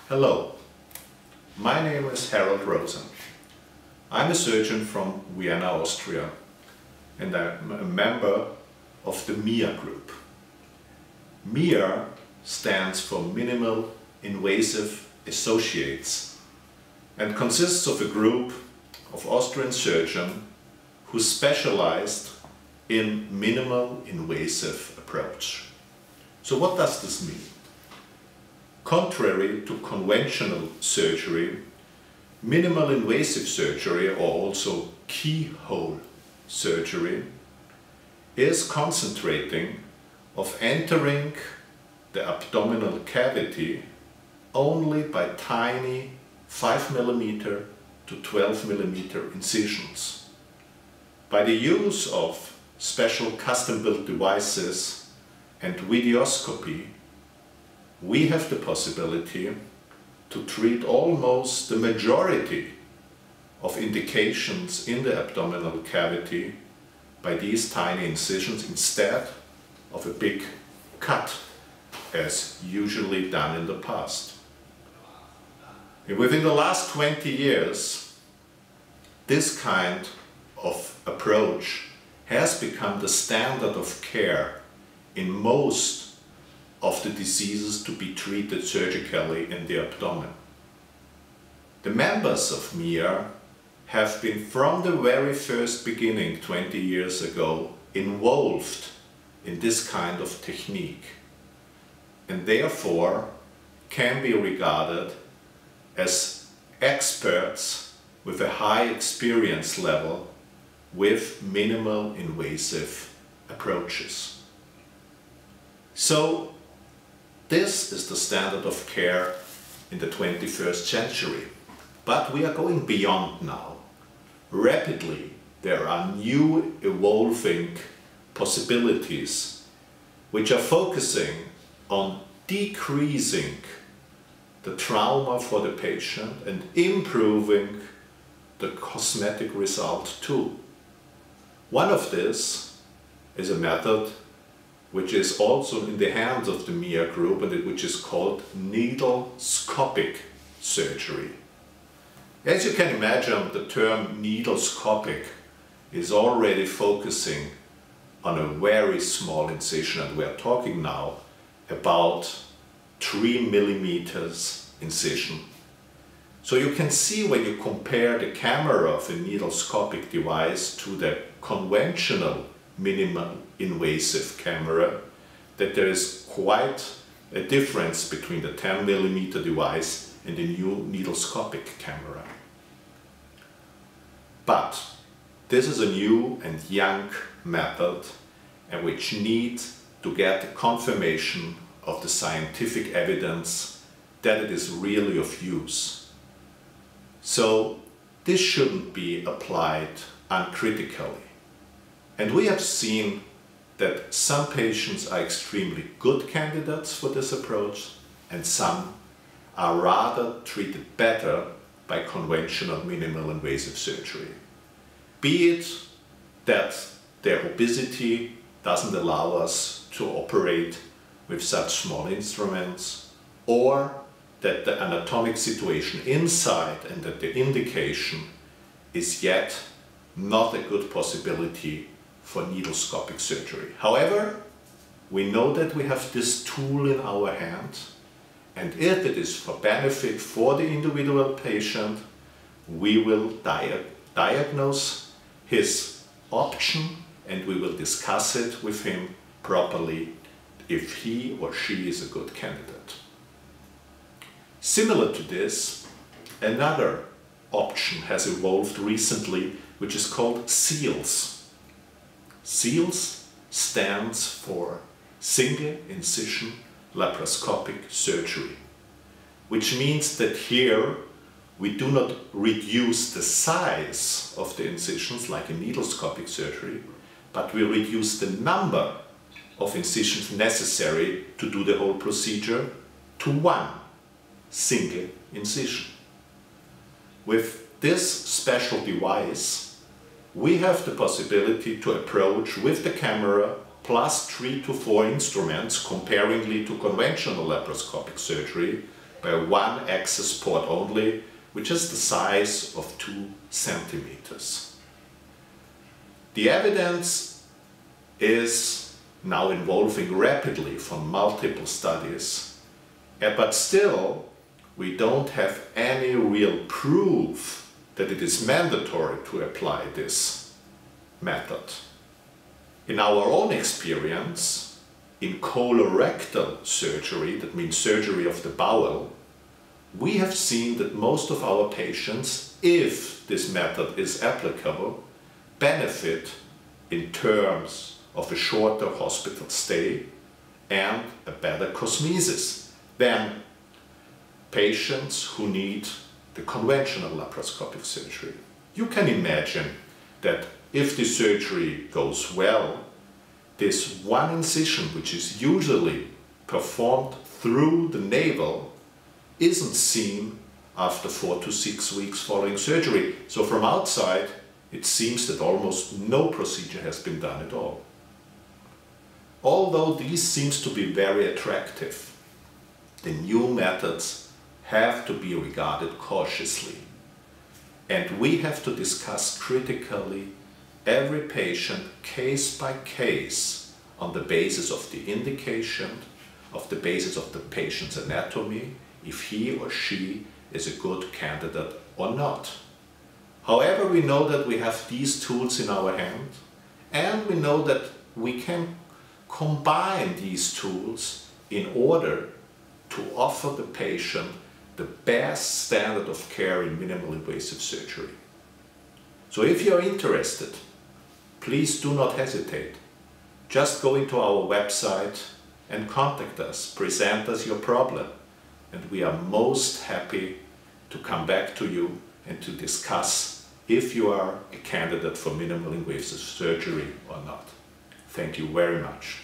Hello, my name is Harald Rosen. I'm a surgeon from Vienna, Austria, and I'm a member of the MIA group. MIA stands for Minimal Invasive Associates and consists of a group of Austrian surgeons who specialized in minimal invasive approach. So what does this mean? Contrary to conventional surgery, minimal invasive surgery, or also keyhole surgery, is concentrating of entering the abdominal cavity only by tiny 5 mm to 12 mm incisions. By the use of special custom-built devices and videoscopy, we have the possibility to treat almost the majority of indications in the abdominal cavity by these tiny incisions instead of a big cut as usually done in the past. And within the last 20 years, this kind of approach has become the standard of care in most of the diseases to be treated surgically in the abdomen. The members of MIA have been from the very first beginning 20 years ago involved in this kind of technique, and therefore can be regarded as experts with a high experience level with minimal invasive approaches. So this is the standard of care in the 21st century. But we are going beyond now. Rapidly, there are new evolving possibilities which are focusing on decreasing the trauma for the patient and improving the cosmetic result too. One of this is a method which is also in the hands of the MIA group and which is called needle-scopic surgery. As you can imagine, the term needle-scopic is already focusing on a very small incision, and we are talking now about 3 mm incision. So you can see when you compare the camera of a needle-scopic device to the conventional minimal invasive camera that there is quite a difference between the 10 mm device and the new needle-scopic camera. But this is a new and young method and which needs to get the confirmation of the scientific evidence that it is really of use. So this shouldn't be applied uncritically. And we have seen that some patients are extremely good candidates for this approach and some are rather treated better by conventional minimal invasive surgery. Be it that their obesity doesn't allow us to operate with such small instruments, or that the anatomic situation inside and that the indication is yet not a good possibility for needle-scopic surgery. However, we know that we have this tool in our hand, and if it is for benefit for the individual patient, we will diagnose his option and we will discuss it with him properly if he or she is a good candidate. Similar to this, another option has evolved recently, which is called SEALS. SEALS stands for Single Incision Laparoscopic Surgery, which means that here we do not reduce the size of the incisions like in needle-scopic surgery, but we reduce the number of incisions necessary to do the whole procedure to one single incision. With this special device, we have the possibility to approach with the camera plus 3 to 4 instruments, comparingly to conventional laparoscopic surgery, by one access port only, which is the size of 2 centimeters. The evidence is now evolving rapidly from multiple studies, but still we don't have any real proof that it is mandatory to apply this method. In our own experience, in colorectal surgery, that means surgery of the bowel, we have seen that most of our patients, if this method is applicable, benefit in terms of a shorter hospital stay and a better cosmesis than patients who need the conventional laparoscopic surgery. You can imagine that if the surgery goes well, this one incision, which is usually performed through the navel, isn't seen after 4 to 6 weeks following surgery. So from outside, it seems that almost no procedure has been done at all. Although these seems to be very attractive, the new methods have to be regarded cautiously. And we have to discuss critically every patient case by case on the basis of the indication, of the basis of the patient's anatomy, if he or she is a good candidate or not. However, we know that we have these tools in our hand, and we know that we can combine these tools in order to offer the patient the best standard of care in minimal invasive surgery. So if you're interested, please do not hesitate. Just go into our website and contact us, present us your problem, and we are most happy to come back to you and to discuss if you are a candidate for minimal invasive surgery or not. Thank you very much.